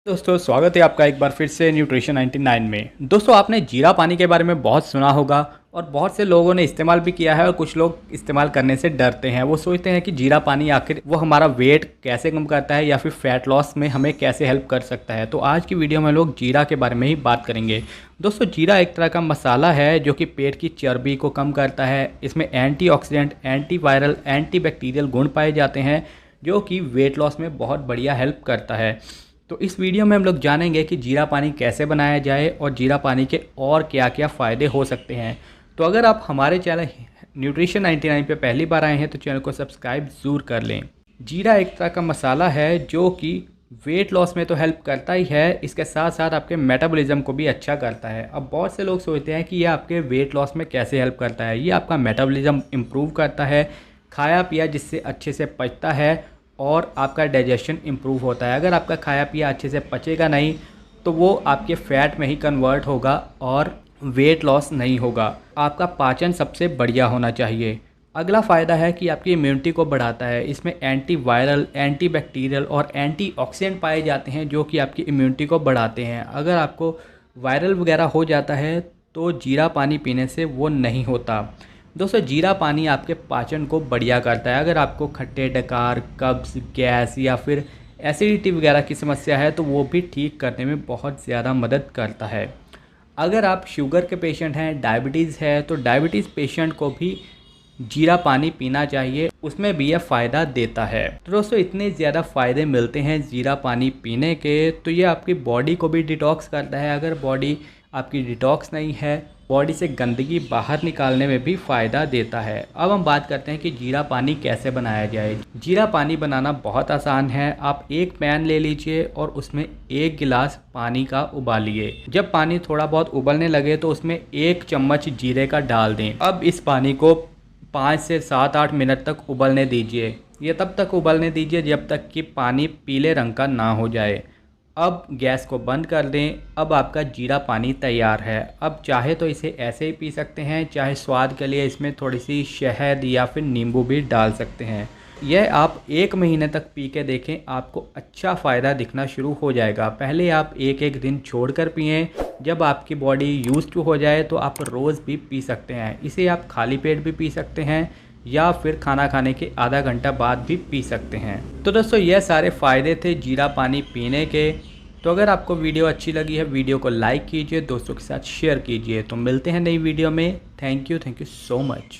दोस्तों स्वागत है आपका एक बार फिर से न्यूट्रिशन 99 में। दोस्तों आपने जीरा पानी के बारे में बहुत सुना होगा और बहुत से लोगों ने इस्तेमाल भी किया है और कुछ लोग इस्तेमाल करने से डरते हैं। वो सोचते हैं कि जीरा पानी आखिर वो हमारा वेट कैसे कम करता है या फिर फैट लॉस में हमें कैसे हेल्प कर सकता है। तो आज की वीडियो में लोग जीरा के बारे में ही बात करेंगे। दोस्तों जीरा एक तरह का मसाला है जो कि पेट की चर्बी को कम करता है। इसमें एंटीऑक्सीडेंट, एंटीवायरल, एंटीबैक्टीरियल गुण पाए जाते हैं जो कि वेट लॉस में बहुत बढ़िया हेल्प करता है। तो इस वीडियो में हम लोग जानेंगे कि जीरा पानी कैसे बनाया जाए और जीरा पानी के और क्या क्या फ़ायदे हो सकते हैं। तो अगर आप हमारे चैनल न्यूट्रिशन 99 पे पहली बार आए हैं तो चैनल को सब्सक्राइब ज़रूर कर लें। जीरा एक तरह का मसाला है जो कि वेट लॉस में तो हेल्प करता ही है, इसके साथ साथ आपके मेटाबॉलिज्म को भी अच्छा करता है। अब बहुत से लोग सोचते हैं कि ये आपके वेट लॉस में कैसे हेल्प करता है। ये आपका मेटाबॉलिज्म इम्प्रूव करता है, खाया पिया जिससे अच्छे से पचता है और आपका डाइजेशन इम्प्रूव होता है। अगर आपका खाया पिया अच्छे से पचेगा नहीं तो वो आपके फ़ैट में ही कन्वर्ट होगा और वेट लॉस नहीं होगा। आपका पाचन सबसे बढ़िया होना चाहिए। अगला फ़ायदा है कि आपकी इम्यूनिटी को बढ़ाता है। इसमें एंटीवायरल, एंटीबैक्टीरियल और एंटीऑक्सीडेंट पाए जाते हैं जो कि आपकी इम्यूनिटी को बढ़ाते हैं। अगर आपको वायरल वगैरह हो जाता है तो जीरा पानी पीने से वो नहीं होता। दोस्तों जीरा पानी आपके पाचन को बढ़िया करता है। अगर आपको खट्टे डकार, कब्ज़, गैस या फिर एसिडिटी वगैरह की समस्या है तो वो भी ठीक करने में बहुत ज़्यादा मदद करता है। अगर आप शुगर के पेशेंट हैं, डायबिटीज़ है, तो डायबिटीज़ पेशेंट को भी जीरा पानी पीना चाहिए, उसमें भी यह फ़ायदा देता है। तो दोस्तों इतने ज़्यादा फ़ायदे मिलते हैं जीरा पानी पीने के, तो ये आपकी बॉडी को भी डिटॉक्स करता है। अगर बॉडी आपकी डिटॉक्स नहीं है, बॉडी से गंदगी बाहर निकालने में भी फ़ायदा देता है। अब हम बात करते हैं कि जीरा पानी कैसे बनाया जाए। जीरा पानी बनाना बहुत आसान है। आप एक पैन ले लीजिए और उसमें 1 गिलास पानी का उबालिए। जब पानी थोड़ा बहुत उबलने लगे तो उसमें 1 चम्मच जीरे का डाल दें। अब इस पानी को 5 से 7-8 मिनट तक उबलने दीजिए। ये तब तक उबलने दीजिए जब तक कि पानी पीले रंग का ना हो जाए। अब गैस को बंद कर दें। अब आपका जीरा पानी तैयार है। अब चाहे तो इसे ऐसे ही पी सकते हैं, चाहे स्वाद के लिए इसमें थोड़ी सी शहद या फिर नींबू भी डाल सकते हैं। यह आप 1 महीने तक पी के देखें, आपको अच्छा फ़ायदा दिखना शुरू हो जाएगा। पहले आप एक दिन छोड़कर पिएं। जब आपकी बॉडी यूज़ टू हो जाए तो आप रोज़ भी पी सकते हैं। इसे आप खाली पेट भी पी सकते हैं या फिर खाना खाने के आधा घंटा बाद भी पी सकते हैं। तो दोस्तों ये सारे फ़ायदे थे जीरा पानी पीने के। तो अगर आपको वीडियो अच्छी लगी है, वीडियो को लाइक कीजिए, दोस्तों के साथ शेयर कीजिए। तो मिलते हैं नई वीडियो में। Thank you so much.